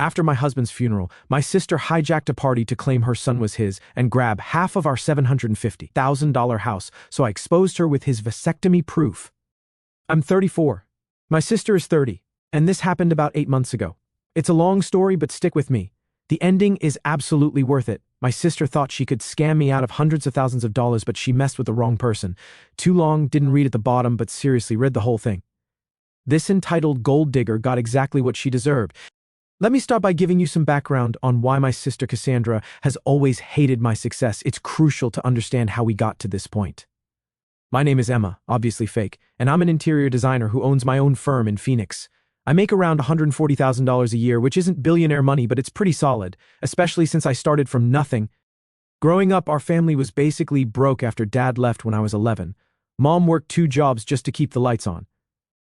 After my husband's funeral, my sister hijacked a party to claim her son was his and grab half of our $750,000 house, so I exposed her with his vasectomy proof. I'm 34. My sister is 30, and this happened about 8 months ago. It's a long story, but stick with me. The ending is absolutely worth it. My sister thought she could scam me out of hundreds of thousands of dollars, but she messed with the wrong person. Too long, didn't read at the bottom, but seriously, read the whole thing. This entitled gold digger got exactly what she deserved. Let me start by giving you some background on why my sister Cassandra has always hated my success. It's crucial to understand how we got to this point. My name is Emma, obviously fake, and I'm an interior designer who owns my own firm in Phoenix. I make around $140,000 a year, which isn't billionaire money, but it's pretty solid, especially since I started from nothing. Growing up, our family was basically broke after Dad left when I was 11. Mom worked 2 jobs just to keep the lights on.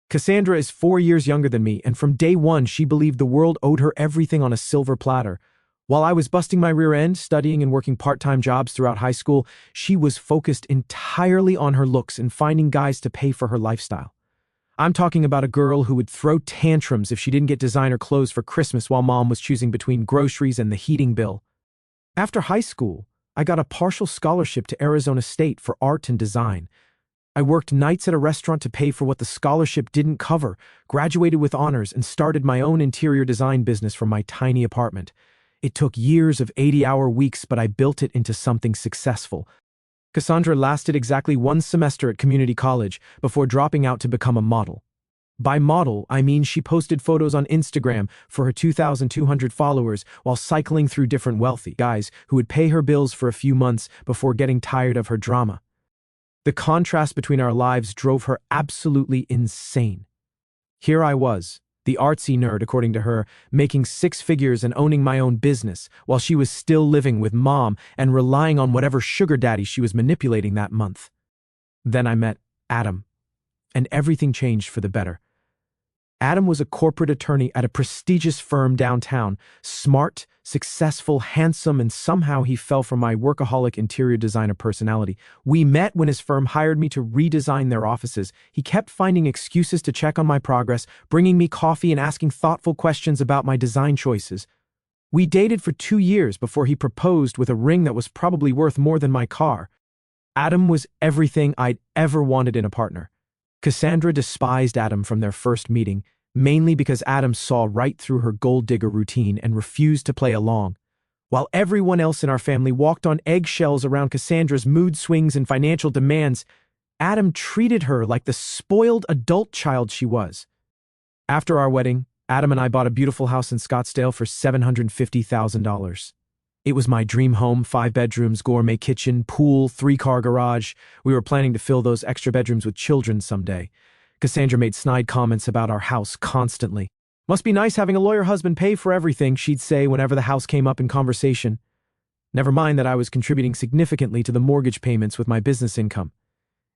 Cassandra is 4 years younger than me, and from day one she believed the world owed her everything on a silver platter. While I was busting my rear end, studying and working part-time jobs throughout high school, she was focused entirely on her looks and finding guys to pay for her lifestyle. I'm talking about a girl who would throw tantrums if she didn't get designer clothes for Christmas while Mom was choosing between groceries and the heating bill. After high school, I got a partial scholarship to Arizona State for art and design. I worked nights at a restaurant to pay for what the scholarship didn't cover, graduated with honors, and started my own interior design business from my tiny apartment. It took years of 80-hour weeks, but I built it into something successful. Cassandra lasted exactly 1 semester at community college before dropping out to become a model. By model, I mean she posted photos on Instagram for her 2,200 followers while cycling through different wealthy guys who would pay her bills for a few months before getting tired of her drama. The contrast between our lives drove her absolutely insane. Here I was, the artsy nerd according to her, making 6 figures and owning my own business, while she was still living with Mom and relying on whatever sugar daddy she was manipulating that month. Then I met Adam, and everything changed for the better. Adam was a corporate attorney at a prestigious firm downtown, smart, successful, handsome, and somehow he fell for my workaholic interior designer personality. We met when his firm hired me to redesign their offices. He kept finding excuses to check on my progress, bringing me coffee and asking thoughtful questions about my design choices. We dated for 2 years before he proposed with a ring that was probably worth more than my car. Adam was everything I'd ever wanted in a partner. Cassandra despised Adam from their first meeting, mainly because Adam saw right through her gold digger routine and refused to play along. While everyone else in our family walked on eggshells around Cassandra's mood swings and financial demands, Adam treated her like the spoiled adult child she was. After our wedding, Adam and I bought a beautiful house in Scottsdale for $750,000. It was my dream home, 5 bedrooms, gourmet kitchen, pool, 3-car garage. We were planning to fill those extra bedrooms with children someday. Cassandra made snide comments about our house constantly. "Must be nice having a lawyer husband pay for everything," she'd say whenever the house came up in conversation. Never mind that I was contributing significantly to the mortgage payments with my business income.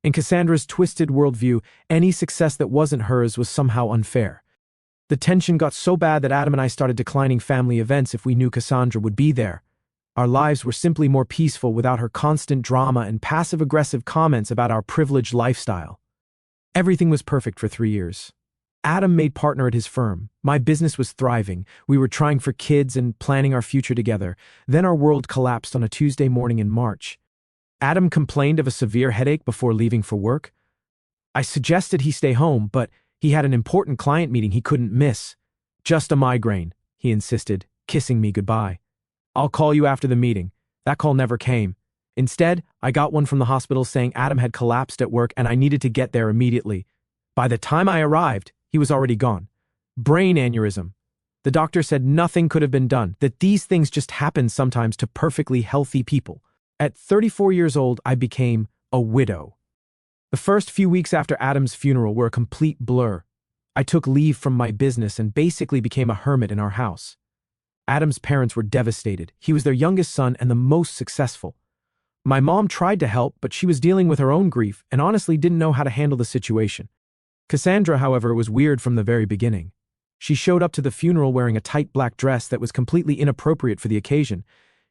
In Cassandra's twisted worldview, any success that wasn't hers was somehow unfair. The tension got so bad that Adam and I started declining family events if we knew Cassandra would be there. Our lives were simply more peaceful without her constant drama and passive-aggressive comments about our privileged lifestyle. Everything was perfect for 3 years. Adam made partner at his firm. My business was thriving. We were trying for kids and planning our future together. Then our world collapsed on a Tuesday morning in March. Adam complained of a severe headache before leaving for work. I suggested he stay home, but he had an important client meeting he couldn't miss. "Just a migraine," he insisted, kissing me goodbye. "I'll call you after the meeting." That call never came. Instead, I got one from the hospital saying Adam had collapsed at work and I needed to get there immediately. By the time I arrived, he was already gone. Brain aneurysm. The doctor said nothing could have been done, that these things just happen sometimes to perfectly healthy people. At 34 years old, I became a widow. The first few weeks after Adam's funeral were a complete blur. I took leave from my business and basically became a hermit in our house. Adam's parents were devastated. He was their youngest son and the most successful. My mom tried to help, but she was dealing with her own grief and honestly didn't know how to handle the situation. Cassandra, however, was weird from the very beginning. She showed up to the funeral wearing a tight black dress that was completely inappropriate for the occasion.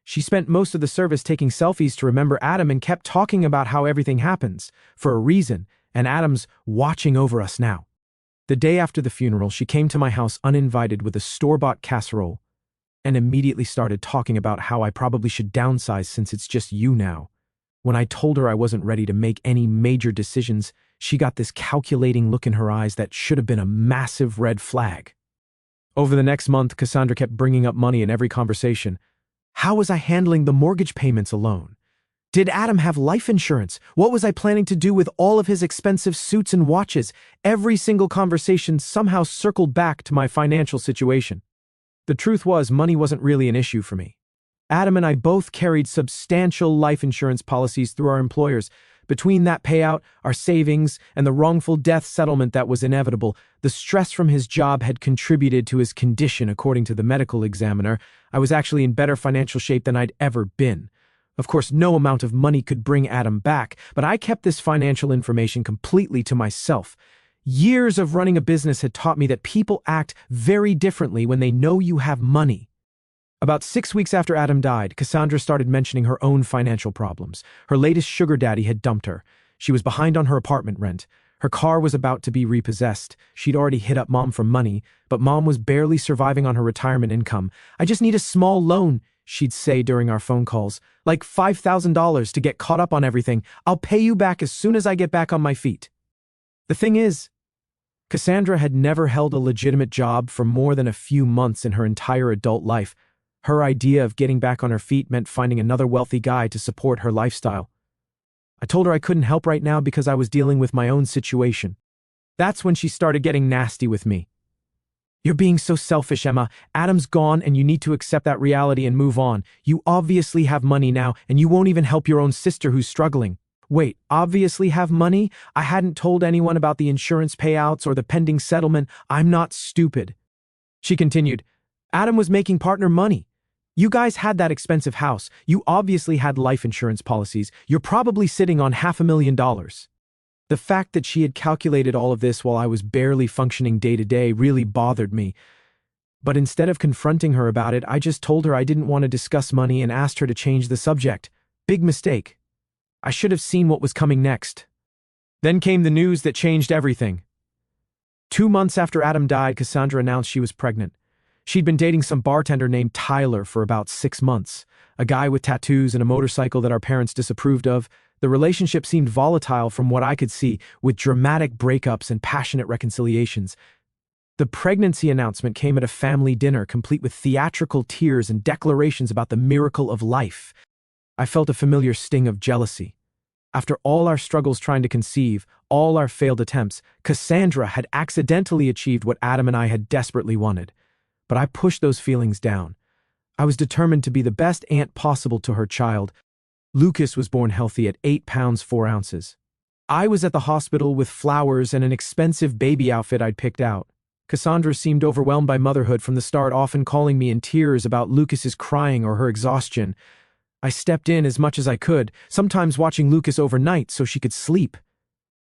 She spent most of the service taking selfies to remember Adam and kept talking about how everything happens, for a reason, and Adam's watching over us now. The day after the funeral, she came to my house uninvited with a store-bought casserole. and immediately started talking about how I probably should downsize since it's just you now. When I told her I wasn't ready to make any major decisions, she got this calculating look in her eyes that should have been a massive red flag. Over the next month, Cassandra kept bringing up money in every conversation. How was I handling the mortgage payments alone? Did Adam have life insurance? What was I planning to do with all of his expensive suits and watches? Every single conversation somehow circled back to my financial situation. The truth was, money wasn't really an issue for me. Adam and I both carried substantial life insurance policies through our employers. Between that payout, our savings, and the wrongful death settlement that was inevitable, the stress from his job had contributed to his condition. According to the medical examiner, I was actually in better financial shape than I'd ever been. Of course, no amount of money could bring Adam back, but I kept this financial information completely to myself. Years of running a business had taught me that people act very differently when they know you have money. About 6 weeks after Adam died, Cassandra started mentioning her own financial problems. Her latest sugar daddy had dumped her. She was behind on her apartment rent. Her car was about to be repossessed. She'd already hit up Mom for money, but Mom was barely surviving on her retirement income. "I just need a small loan," she'd say during our phone calls. "Like $5,000 to get caught up on everything. I'll pay you back as soon as I get back on my feet." The thing is, Cassandra had never held a legitimate job for more than a few months in her entire adult life. Her idea of getting back on her feet meant finding another wealthy guy to support her lifestyle. I told her I couldn't help right now because I was dealing with my own situation. That's when she started getting nasty with me. "You're being so selfish, Emma. Adam's gone and you need to accept that reality and move on. You obviously have money now and you won't even help your own sister who's struggling." Wait, obviously have money? I hadn't told anyone about the insurance payouts or the pending settlement. I'm not stupid. She continued, "Adam was making partner money. You guys had that expensive house. You obviously had life insurance policies. You're probably sitting on $500,000. The fact that she had calculated all of this while I was barely functioning day to day really bothered me. But instead of confronting her about it, I just told her I didn't want to discuss money and asked her to change the subject. Big mistake. I should have seen what was coming next. Then came the news that changed everything. 2 months after Adam died, Cassandra announced she was pregnant. She'd been dating some bartender named Tyler for about 6 months, a guy with tattoos and a motorcycle that our parents disapproved of. The relationship seemed volatile from what I could see, with dramatic breakups and passionate reconciliations. The pregnancy announcement came at a family dinner, complete with theatrical tears and declarations about the miracle of life. I felt a familiar sting of jealousy. After all our struggles trying to conceive, all our failed attempts, Cassandra had accidentally achieved what Adam and I had desperately wanted. But I pushed those feelings down. I was determined to be the best aunt possible to her child. Lucas was born healthy at 8 pounds 4 ounces. I was at the hospital with flowers and an expensive baby outfit I'd picked out. Cassandra seemed overwhelmed by motherhood from the start, often calling me in tears about Lucas's crying or her exhaustion. I stepped in as much as I could, sometimes watching Lucas overnight so she could sleep.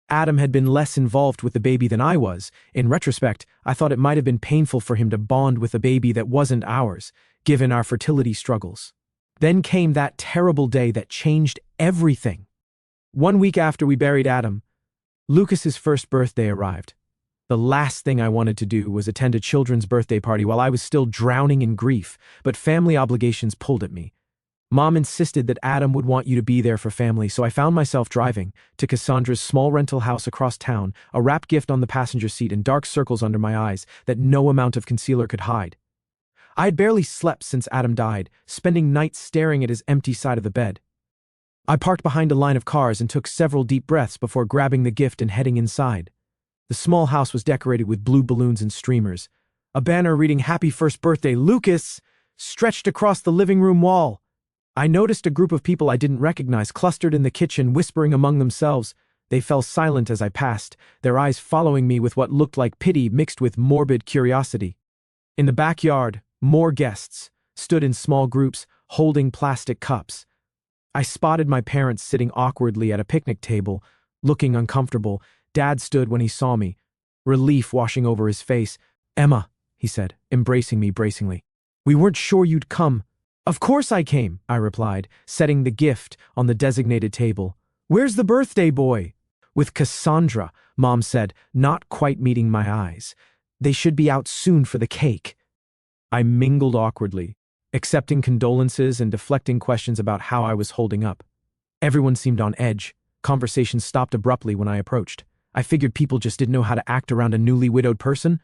Adam had been less involved with the baby than I was. In retrospect, I thought it might have been painful for him to bond with a baby that wasn't ours, given our fertility struggles. Then came that terrible day that changed everything. 1 week after we buried Adam, Lucas's first birthday arrived. The last thing I wanted to do was attend a children's birthday party while I was still drowning in grief, but family obligations pulled at me. Mom insisted that Adam would want you to be there for family, so I found myself driving to Cassandra's small rental house across town, a wrapped gift on the passenger seat and dark circles under my eyes that no amount of concealer could hide. I had barely slept since Adam died, spending nights staring at his empty side of the bed. I parked behind a line of cars and took several deep breaths before grabbing the gift and heading inside. The small house was decorated with blue balloons and streamers. A banner reading "Happy First Birthday, Lucas" stretched across the living room wall. I noticed a group of people I didn't recognize clustered in the kitchen, whispering among themselves. They fell silent as I passed, their eyes following me with what looked like pity mixed with morbid curiosity. In the backyard, more guests stood in small groups, holding plastic cups. I spotted my parents sitting awkwardly at a picnic table, looking uncomfortable. Dad stood when he saw me, relief washing over his face. "Emma," he said, embracing me bracingly. "We weren't sure you'd come." "Of course I came," I replied, setting the gift on the designated table. "Where's the birthday boy?" "With Cassandra," Mom said, not quite meeting my eyes. "They should be out soon for the cake." I mingled awkwardly. accepting condolences and deflecting questions about how I was holding up. Everyone seemed on edge. Conversations stopped abruptly when I approached. I figured people just didn't know how to act around a newly widowed person.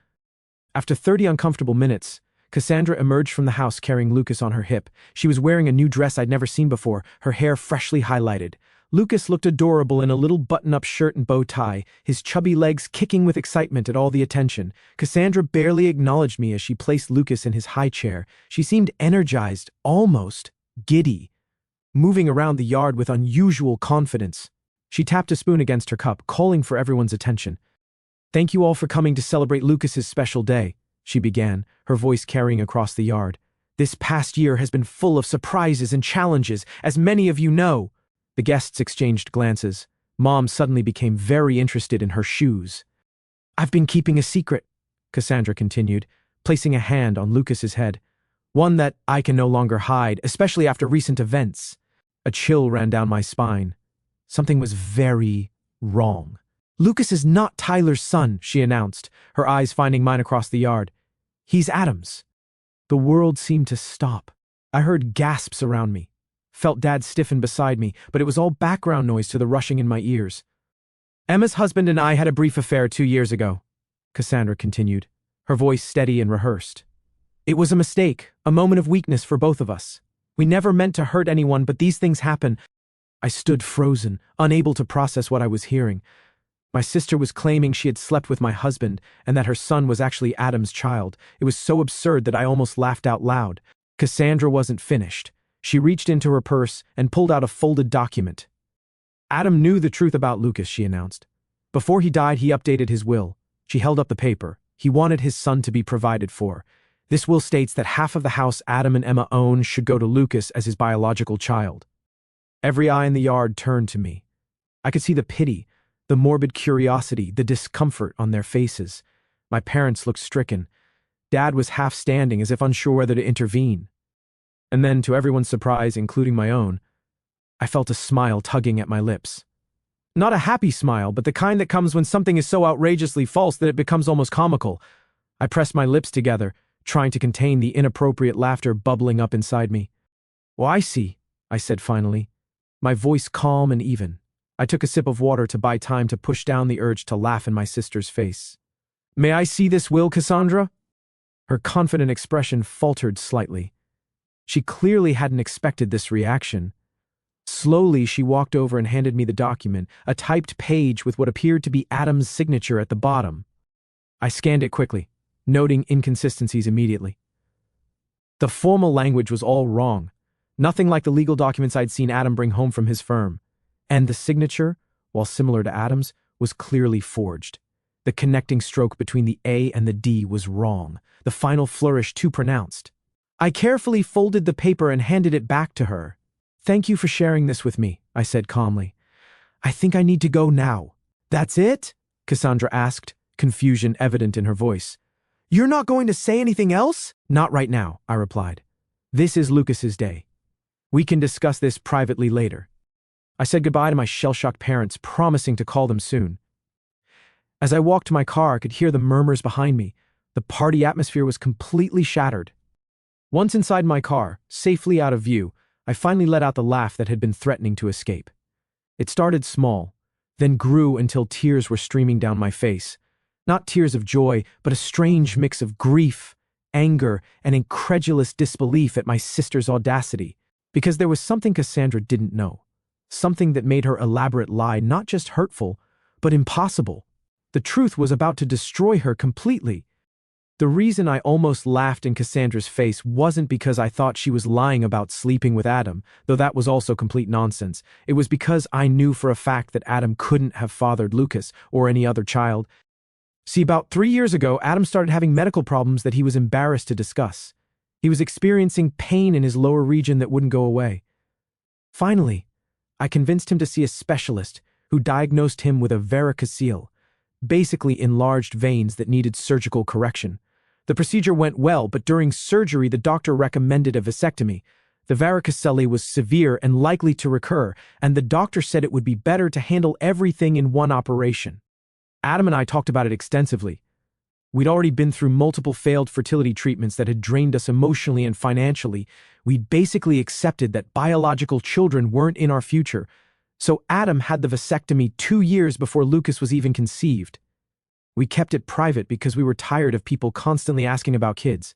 After 30 uncomfortable minutes, Cassandra emerged from the house carrying Lucas on her hip. She was wearing a new dress I'd never seen before, her hair freshly highlighted. Lucas looked adorable in a little button-up shirt and bow tie, his chubby legs kicking with excitement at all the attention. Cassandra barely acknowledged me as she placed Lucas in his high chair. She seemed energized, almost giddy, moving around the yard with unusual confidence. She tapped a spoon against her cup, calling for everyone's attention. "Thank you all for coming to celebrate Lucas's special day," she began, her voice carrying across the yard. "This past year has been full of surprises and challenges, as many of you know." The guests exchanged glances. Mom suddenly became very interested in her shoes. "I've been keeping a secret," Cassandra continued, placing a hand on Lucas's head. "One that I can no longer hide, especially after recent events." A chill ran down my spine. Something was very wrong. "Lucas is not Tyler's son," she announced, her eyes finding mine across the yard. "He's Adam's." The world seemed to stop. I heard gasps around me, felt Dad stiffen beside me, but it was all background noise to the rushing in my ears. "Emma's husband and I had a brief affair 2 years ago," Cassandra continued, her voice steady and rehearsed. "It was a mistake, a moment of weakness for both of us. We never meant to hurt anyone, but these things happen." I stood frozen, unable to process what I was hearing. My sister was claiming she had slept with my husband and that her son was actually Adam's child. It was so absurd that I almost laughed out loud. Cassandra wasn't finished. She reached into her purse and pulled out a folded document. "Adam knew the truth about Lucas," she announced. "Before he died, he updated his will." She held up the paper. He wanted his son to be provided for. "This will states that half of the house Adam and Emma own should go to Lucas as his biological child." Every eye in the yard turned to me. I could see the pity, the morbid curiosity, the discomfort on their faces. My parents looked stricken. Dad was half standing as if unsure whether to intervene. And then, to everyone's surprise, including my own, I felt a smile tugging at my lips. Not a happy smile, but the kind that comes when something is so outrageously false that it becomes almost comical. I pressed my lips together, trying to contain the inappropriate laughter bubbling up inside me. "Well, I see," I said finally, my voice calm and even. I took a sip of water to buy time to push down the urge to laugh in my sister's face. "May I see this will, Cassandra?" Her confident expression faltered slightly. She clearly hadn't expected this reaction. Slowly, she walked over and handed me the document, a typed page with what appeared to be Adam's signature at the bottom. I scanned it quickly, noting inconsistencies immediately. The formal language was all wrong, nothing like the legal documents I'd seen Adam bring home from his firm. And the signature, while similar to Adam's, was clearly forged. The connecting stroke between the A and the D was wrong, the final flourish too pronounced. I carefully folded the paper and handed it back to her. "Thank you for sharing this with me," I said calmly. "I think I need to go now." "That's it?" Cassandra asked, confusion evident in her voice. "You're not going to say anything else?" "Not right now," I replied. "This is Lucas's day. We can discuss this privately later." I said goodbye to my shell-shocked parents, promising to call them soon. As I walked to my car, I could hear the murmurs behind me. The party atmosphere was completely shattered. Once inside my car, safely out of view, I finally let out the laugh that had been threatening to escape. It started small, then grew until tears were streaming down my face. Not tears of joy, but a strange mix of grief, anger, and incredulous disbelief at my sister's audacity. Because there was something Cassandra didn't know. Something that made her elaborate lie not just hurtful, but impossible. The truth was about to destroy her completely. The reason I almost laughed in Cassandra's face wasn't because I thought she was lying about sleeping with Adam, though that was also complete nonsense. It was because I knew for a fact that Adam couldn't have fathered Lucas or any other child. See, about 3 years ago, Adam started having medical problems that he was embarrassed to discuss. He was experiencing pain in his lower region that wouldn't go away. Finally, I convinced him to see a specialist who diagnosed him with a varicocele, basically enlarged veins that needed surgical correction. The procedure went well, but during surgery the doctor recommended a vasectomy. The varicocele was severe and likely to recur, and the doctor said it would be better to handle everything in one operation. Adam and I talked about it extensively. We'd already been through multiple failed fertility treatments that had drained us emotionally and financially. We'd basically accepted that biological children weren't in our future. So Adam had the vasectomy 2 years before Lucas was even conceived. We kept it private because we were tired of people constantly asking about kids.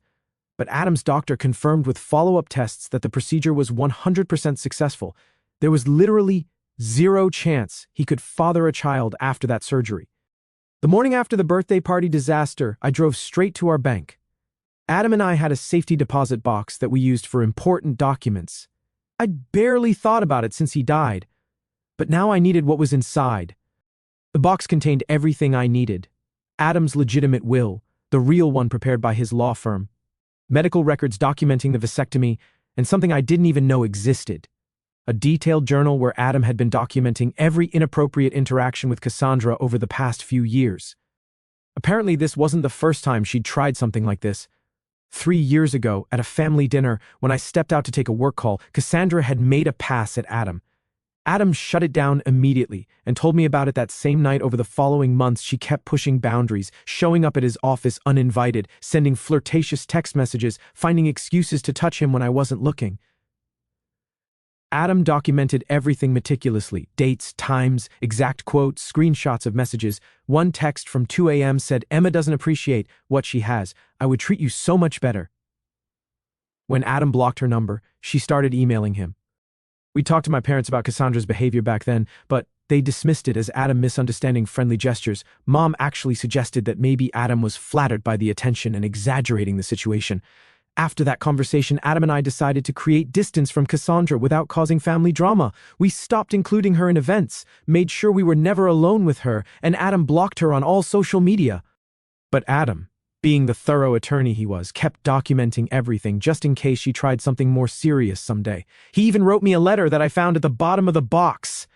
But Adam's doctor confirmed with follow-up tests that the procedure was 100% successful. There was literally zero chance he could father a child after that surgery. The morning after the birthday party disaster, I drove straight to our bank. Adam and I had a safety deposit box that we used for important documents. I'd barely thought about it since he died, but now I needed what was inside. The box contained everything I needed. Adam's legitimate will, the real one prepared by his law firm, medical records documenting the vasectomy, and something I didn't even know existed. A detailed journal where Adam had been documenting every inappropriate interaction with Cassandra over the past few years. Apparently, this wasn't the first time she'd tried something like this. 3 years ago, at a family dinner, when I stepped out to take a work call, Cassandra had made a pass at Adam. Adam shut it down immediately and told me about it that same night. Over the following months, she kept pushing boundaries, showing up at his office uninvited, sending flirtatious text messages, finding excuses to touch him when I wasn't looking. Adam documented everything meticulously: dates, times, exact quotes, screenshots of messages. One text from 2 a.m. said, "Emma doesn't appreciate what she has. I would treat you so much better." When Adam blocked her number, she started emailing him. We talked to my parents about Cassandra's behavior back then, but they dismissed it as Adam misunderstanding friendly gestures. Mom actually suggested that maybe Adam was flattered by the attention and exaggerating the situation. After that conversation, Adam and I decided to create distance from Cassandra without causing family drama. We stopped including her in events, made sure we were never alone with her, and Adam blocked her on all social media. But Adam, being the thorough attorney he was, kept documenting everything just in case she tried something more serious someday. He even wrote me a letter that I found at the bottom of the box.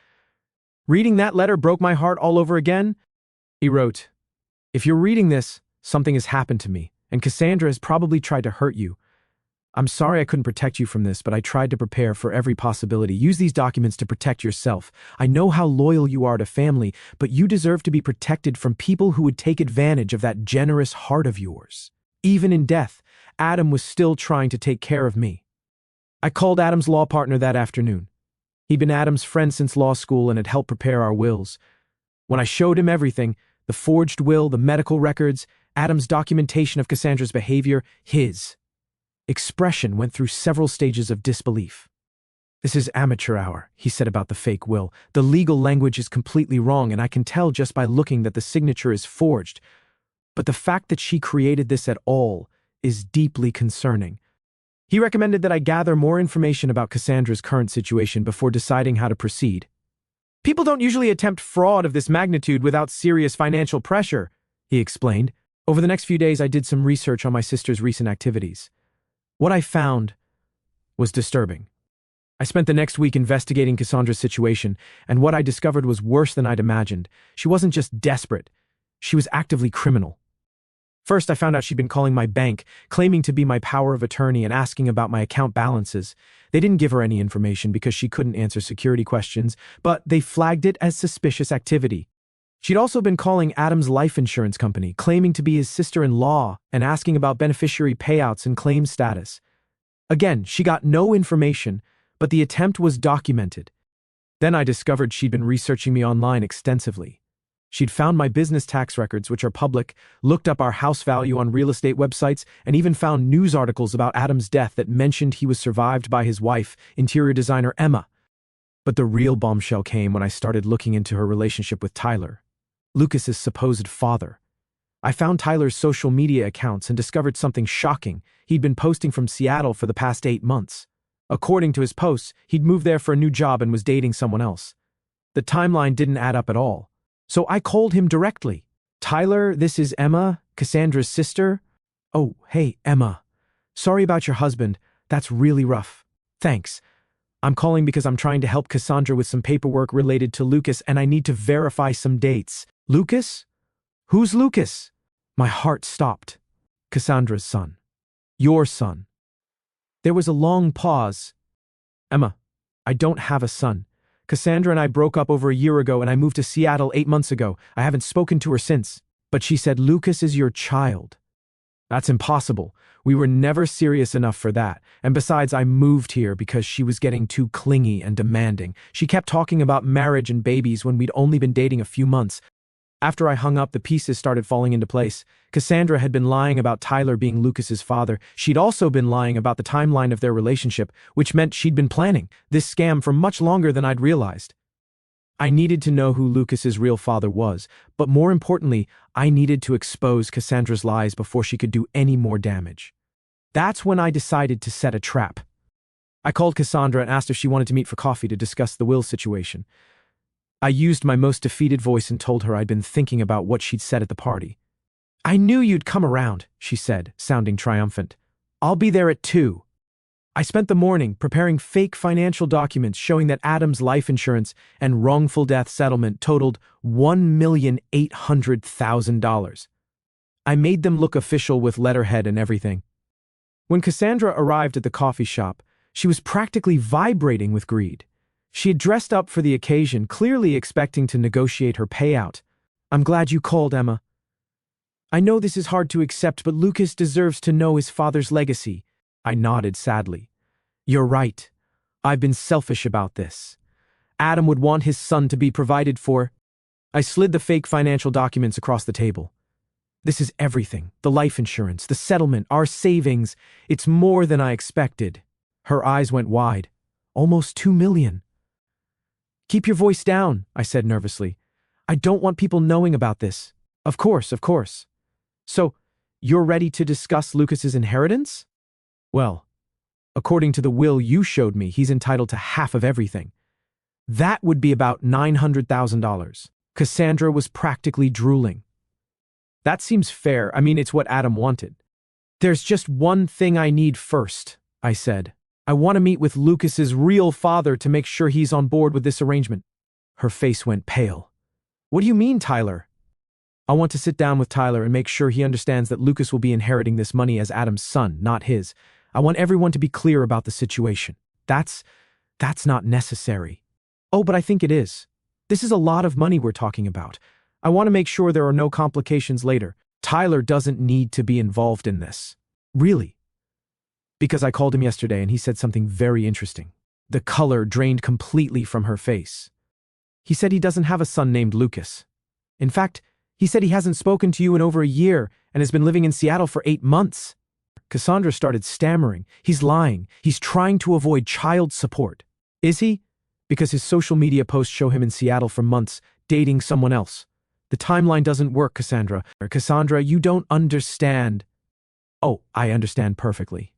Reading that letter broke my heart all over again. He wrote, "If you're reading this, something has happened to me, and Cassandra has probably tried to hurt you. I'm sorry I couldn't protect you from this, but I tried to prepare for every possibility. Use these documents to protect yourself. I know how loyal you are to family, but you deserve to be protected from people who would take advantage of that generous heart of yours." Even in death, Adam was still trying to take care of me. I called Adam's law partner that afternoon. He'd been Adam's friend since law school and had helped prepare our wills. When I showed him everything, the forged will, the medical records, Adam's documentation of Cassandra's behavior, his expression went through several stages of disbelief. "This is amateur hour," he said about the fake will. "The legal language is completely wrong, and I can tell just by looking that the signature is forged. But the fact that she created this at all is deeply concerning." He recommended that I gather more information about Cassandra's current situation before deciding how to proceed. "People don't usually attempt fraud of this magnitude without serious financial pressure," he explained. Over the next few days, I did some research on my sister's recent activities. What I found was disturbing. I spent the next week investigating Cassandra's situation, and what I discovered was worse than I'd imagined. She wasn't just desperate, she was actively criminal. First, I found out she'd been calling my bank, claiming to be my power of attorney and asking about my account balances. They didn't give her any information because she couldn't answer security questions, but they flagged it as suspicious activity. She'd also been calling Adam's life insurance company, claiming to be his sister-in-law and asking about beneficiary payouts and claim status. Again, she got no information, but the attempt was documented. Then I discovered she'd been researching me online extensively. She'd found my business tax records, which are public, looked up our house value on real estate websites, and even found news articles about Adam's death that mentioned he was survived by his wife, interior designer Emma. But the real bombshell came when I started looking into her relationship with Tyler, Lucas's supposed father. I found Tyler's social media accounts and discovered something shocking. He'd been posting from Seattle for the past 8 months. According to his posts, he'd moved there for a new job and was dating someone else. The timeline didn't add up at all. So I called him directly. "Tyler, this is Emma, Cassandra's sister." "Oh, hey, Emma. Sorry about your husband. That's really rough. Thanks. I'm calling because I'm trying to help Cassandra with some paperwork related to Lucas, and I need to verify some dates." "Lucas? Who's Lucas?" My heart stopped. "Cassandra's son. Your son." There was a long pause. "Emma, I don't have a son. Cassandra and I broke up over a year ago, and I moved to Seattle 8 months ago. I haven't spoken to her since." But she said Lucas is your child. That's impossible. We were never serious enough for that. And besides, I moved here because she was getting too clingy and demanding. She kept talking about marriage and babies when we'd only been dating a few months. After I hung up, the pieces started falling into place. Cassandra had been lying about Tyler being Lucas's father. She'd also been lying about the timeline of their relationship, which meant she'd been planning this scam for much longer than I'd realized. I needed to know who Lucas's real father was, but more importantly, I needed to expose Cassandra's lies before she could do any more damage. That's when I decided to set a trap. I called Cassandra and asked if she wanted to meet for coffee to discuss the will situation. I used my most defeated voice and told her I'd been thinking about what she'd said at the party. "I knew you'd come around," she said, sounding triumphant. "I'll be there at 2. I spent the morning preparing fake financial documents showing that Adam's life insurance and wrongful death settlement totaled $1,800,000. I made them look official with letterhead and everything. When Cassandra arrived at the coffee shop, she was practically vibrating with greed. She had dressed up for the occasion, clearly expecting to negotiate her payout. "I'm glad you called, Emma. I know this is hard to accept, but Lucas deserves to know his father's legacy." I nodded sadly. "You're right. I've been selfish about this. Adam would want his son to be provided for." I slid the fake financial documents across the table. "This is everything. The life insurance, the settlement, our savings. It's more than I expected." Her eyes went wide. "Almost $2 million. "Keep your voice down," I said nervously. "I don't want people knowing about this." Of course. "So, you're ready to discuss Lucas's inheritance?" "Well, according to the will you showed me, he's entitled to half of everything. That would be about $900,000. Cassandra was practically drooling. "That seems fair. I mean, it's what Adam wanted." "There's just one thing I need first," I said. "I want to meet with Lucas's real father to make sure he's on board with this arrangement." Her face went pale. "What do you mean, Tyler?" "I want to sit down with Tyler and make sure he understands that Lucas will be inheriting this money as Adam's son, not his. I want everyone to be clear about the situation." That's not necessary." "Oh, but I think it is. This is a lot of money we're talking about. I want to make sure there are no complications later. Tyler doesn't need to be involved in this." "Really?" "Because I called him yesterday and he said something very interesting." The color drained completely from her face. "He said he doesn't have a son named Lucas. In fact, he said he hasn't spoken to you in over a year and has been living in Seattle for 8 months. Cassandra started stammering. "He's lying. He's trying to avoid child support." "Is he?" "Because his social media posts show him in Seattle for months, dating someone else." "The timeline doesn't work, Cassandra." "Cassandra, you don't understand." "Oh, I understand perfectly.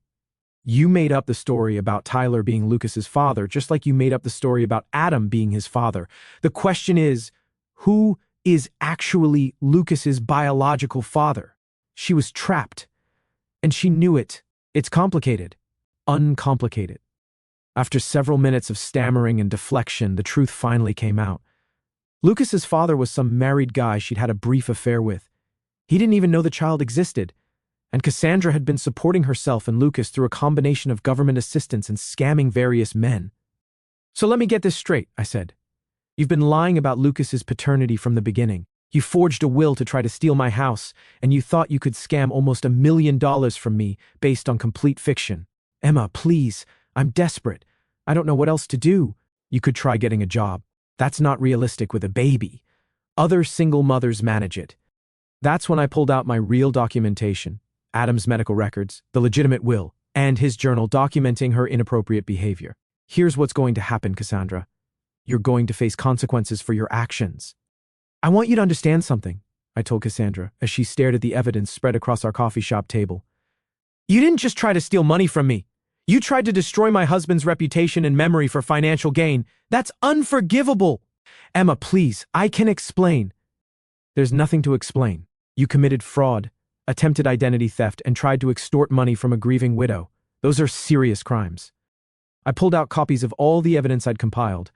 You made up the story about Tyler being Lucas's father, just like you made up the story about Adam being his father. The question is, who is actually Lucas's biological father?" She was trapped. And she knew it. "It's complicated. Uncomplicated." After several minutes of stammering and deflection, the truth finally came out. Lucas's father was some married guy she'd had a brief affair with. He didn't even know the child existed. And Cassandra had been supporting herself and Lucas through a combination of government assistance and scamming various men. "So let me get this straight," I said. "You've been lying about Lucas's paternity from the beginning. You forged a will to try to steal my house, and you thought you could scam almost $1 million from me based on complete fiction." "Emma, please. I'm desperate. I don't know what else to do." "You could try getting a job. That's not realistic with a baby. Other single mothers manage it." That's when I pulled out my real documentation, Adam's medical records, the legitimate will, and his journal documenting her inappropriate behavior. "Here's what's going to happen, Cassandra. You're going to face consequences for your actions." "I want you to understand something," I told Cassandra as she stared at the evidence spread across our coffee shop table. "You didn't just try to steal money from me. You tried to destroy my husband's reputation and memory for financial gain. That's unforgivable." "Emma, please, I can explain." "There's nothing to explain. You committed fraud, attempted identity theft, and tried to extort money from a grieving widow. Those are serious crimes." I pulled out copies of all the evidence I'd compiled.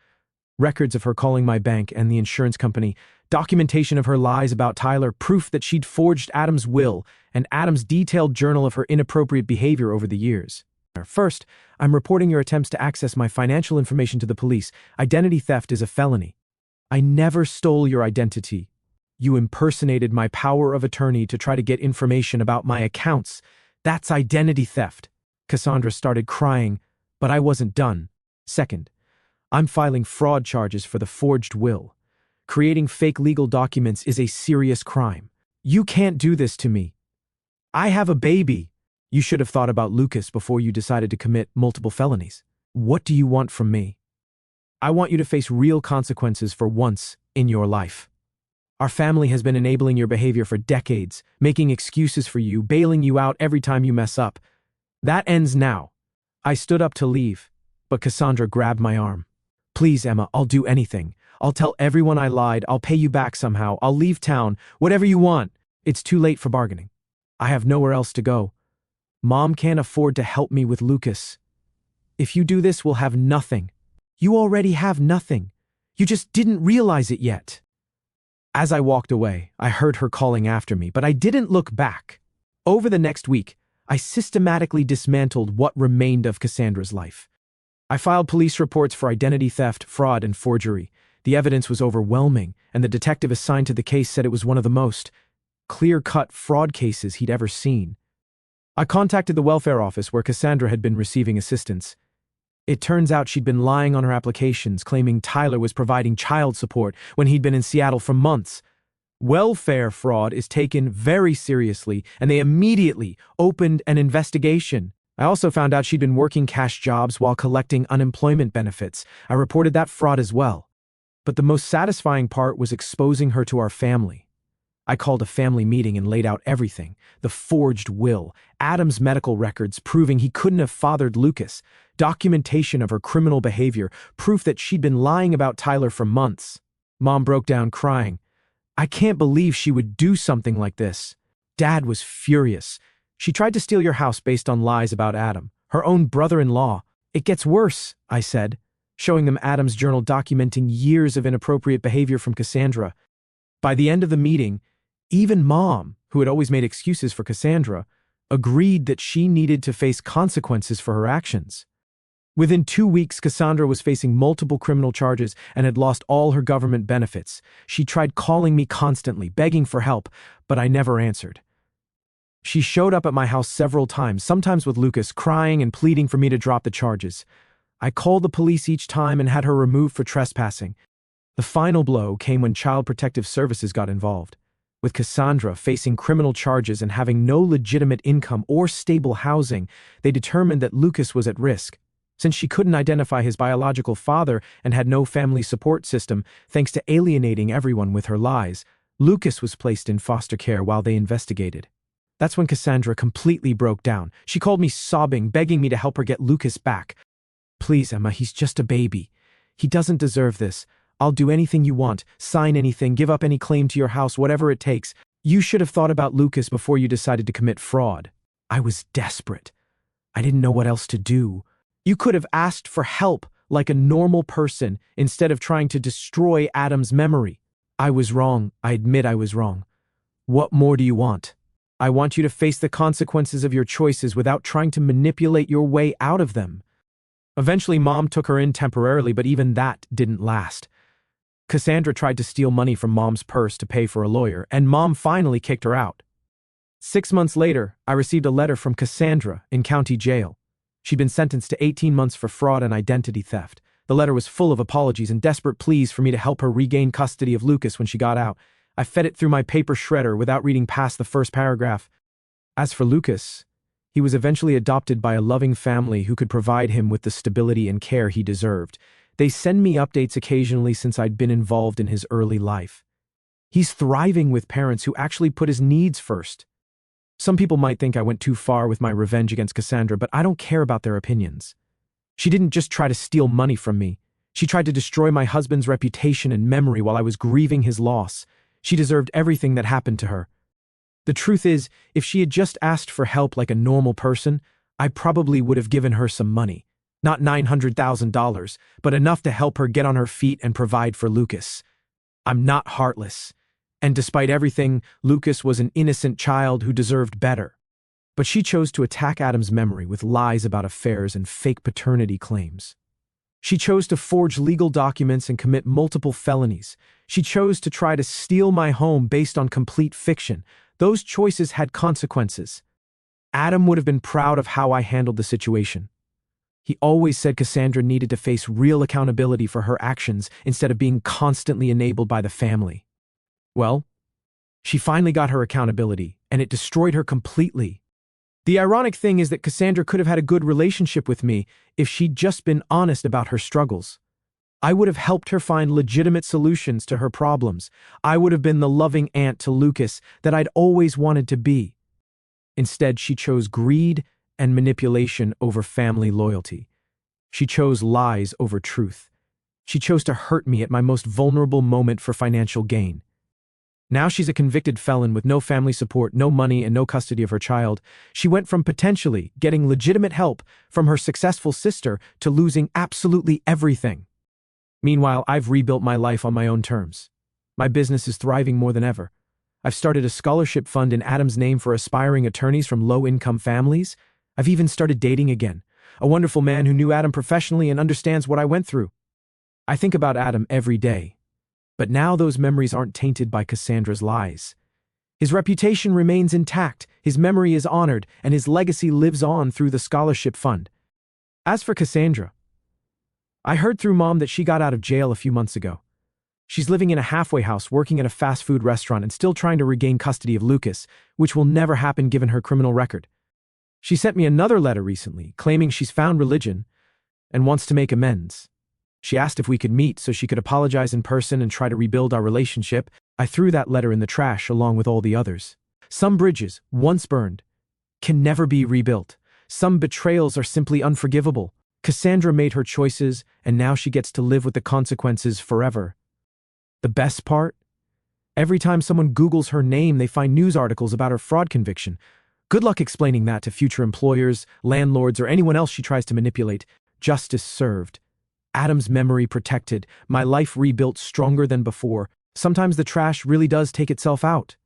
Records of her calling my bank and the insurance company, documentation of her lies about Tyler, proof that she'd forged Adam's will, and Adam's detailed journal of her inappropriate behavior over the years. "First, I'm reporting your attempts to access my financial information to the police. Identity theft is a felony. I never stole your identity. You impersonated my power of attorney to try to get information about my accounts. That's identity theft. Cassandra started crying, but I wasn't done. Second, I'm filing fraud charges for the forged will. Creating fake legal documents is a serious crime. You can't do this to me. I have a baby. You should have thought about Lucas before you decided to commit multiple felonies. What do you want from me? I want you to face real consequences for once in your life. Our family has been enabling your behavior for decades, making excuses for you, bailing you out every time you mess up. That ends now. I stood up to leave, but Cassandra grabbed my arm. Please, Emma, I'll do anything. I'll tell everyone I lied. I'll pay you back somehow. I'll leave town. Whatever you want. It's too late for bargaining. I have nowhere else to go. Mom can't afford to help me with Lucas. If you do this, we'll have nothing. You already have nothing. You just didn't realize it yet. As I walked away, I heard her calling after me, but I didn't look back. Over the next week, I systematically dismantled what remained of Cassandra's life. I filed police reports for identity theft, fraud, and forgery. The evidence was overwhelming, and the detective assigned to the case said it was one of the most clear-cut fraud cases he'd ever seen. I contacted the welfare office where Cassandra had been receiving assistance. It turns out she'd been lying on her applications, claiming Tyler was providing child support when he'd been in Seattle for months. Welfare fraud is taken very seriously, and they immediately opened an investigation. I also found out she'd been working cash jobs while collecting unemployment benefits. I reported that fraud as well. But the most satisfying part was exposing her to our family. I called a family meeting and laid out everything. The forged will, Adam's medical records proving he couldn't have fathered Lucas, documentation of her criminal behavior, proof that she'd been lying about Tyler for months. Mom broke down crying. I can't believe she would do something like this. Dad was furious. She tried to steal your house based on lies about Adam, her own brother-in-law. It gets worse, I said, showing them Adam's journal documenting years of inappropriate behavior from Cassandra. By the end of the meeting, even Mom, who had always made excuses for Cassandra, agreed that she needed to face consequences for her actions. Within 2 weeks, Cassandra was facing multiple criminal charges and had lost all her government benefits. She tried calling me constantly, begging for help, but I never answered. She showed up at my house several times, sometimes with Lucas, crying and pleading for me to drop the charges. I called the police each time and had her removed for trespassing. The final blow came when Child Protective Services got involved. With Cassandra facing criminal charges and having no legitimate income or stable housing, they determined that Lucas was at risk. Since she couldn't identify his biological father and had no family support system, thanks to alienating everyone with her lies, Lucas was placed in foster care while they investigated. That's when Cassandra completely broke down. She called me sobbing, begging me to help her get Lucas back. Please, Emma, he's just a baby. He doesn't deserve this. I'll do anything you want, sign anything, give up any claim to your house, whatever it takes. You should have thought about Lucas before you decided to commit fraud. I was desperate. I didn't know what else to do. You could have asked for help like a normal person instead of trying to destroy Adam's memory. I was wrong. I admit I was wrong. What more do you want? I want you to face the consequences of your choices without trying to manipulate your way out of them. Eventually, Mom took her in temporarily, but even that didn't last. Cassandra tried to steal money from Mom's purse to pay for a lawyer, and Mom finally kicked her out. 6 months later, I received a letter from Cassandra in county jail. She'd been sentenced to 18 months for fraud and identity theft. The letter was full of apologies and desperate pleas for me to help her regain custody of Lucas when she got out. I fed it through my paper shredder without reading past the first paragraph. As for Lucas, he was eventually adopted by a loving family who could provide him with the stability and care he deserved. They send me updates occasionally since I'd been involved in his early life. He's thriving with parents who actually put his needs first. Some people might think I went too far with my revenge against Cassandra, but I don't care about their opinions. She didn't just try to steal money from me. She tried to destroy my husband's reputation and memory while I was grieving his loss. She deserved everything that happened to her. The truth is, if she had just asked for help like a normal person, I probably would have given her some money. Not $900,000, but enough to help her get on her feet and provide for Lucas. I'm not heartless. And despite everything, Lucas was an innocent child who deserved better. But she chose to attack Adam's memory with lies about affairs and fake paternity claims. She chose to forge legal documents and commit multiple felonies. She chose to try to steal my home based on complete fiction. Those choices had consequences. Adam would have been proud of how I handled the situation. He always said Cassandra needed to face real accountability for her actions instead of being constantly enabled by the family. Well, she finally got her accountability, and it destroyed her completely. The ironic thing is that Cassandra could have had a good relationship with me if she'd just been honest about her struggles. I would have helped her find legitimate solutions to her problems. I would have been the loving aunt to Lucas that I'd always wanted to be. Instead, she chose greed and manipulation over family loyalty. She chose lies over truth. She chose to hurt me at my most vulnerable moment for financial gain. Now she's a convicted felon with no family support, no money, and no custody of her child. She went from potentially getting legitimate help from her successful sister to losing absolutely everything. Meanwhile, I've rebuilt my life on my own terms. My business is thriving more than ever. I've started a scholarship fund in Adam's name for aspiring attorneys from low-income families. I've even started dating again, a wonderful man who knew Adam professionally and understands what I went through. I think about Adam every day, but now those memories aren't tainted by Cassandra's lies. His reputation remains intact, his memory is honored, and his legacy lives on through the scholarship fund. As for Cassandra, I heard through Mom that she got out of jail a few months ago. She's living in a halfway house, working at a fast food restaurant, and still trying to regain custody of Lucas, which will never happen given her criminal record. She sent me another letter recently, claiming she's found religion and wants to make amends. She asked if we could meet so she could apologize in person and try to rebuild our relationship. I threw that letter in the trash along with all the others. Some bridges, once burned, can never be rebuilt. Some betrayals are simply unforgivable. Cassandra made her choices, and now she gets to live with the consequences forever. The best part? Every time someone Googles her name, they find news articles about her fraud conviction. Good luck explaining that to future employers, landlords, or anyone else she tries to manipulate. Justice served. Adam's memory protected. My life rebuilt stronger than before. Sometimes the trash really does take itself out.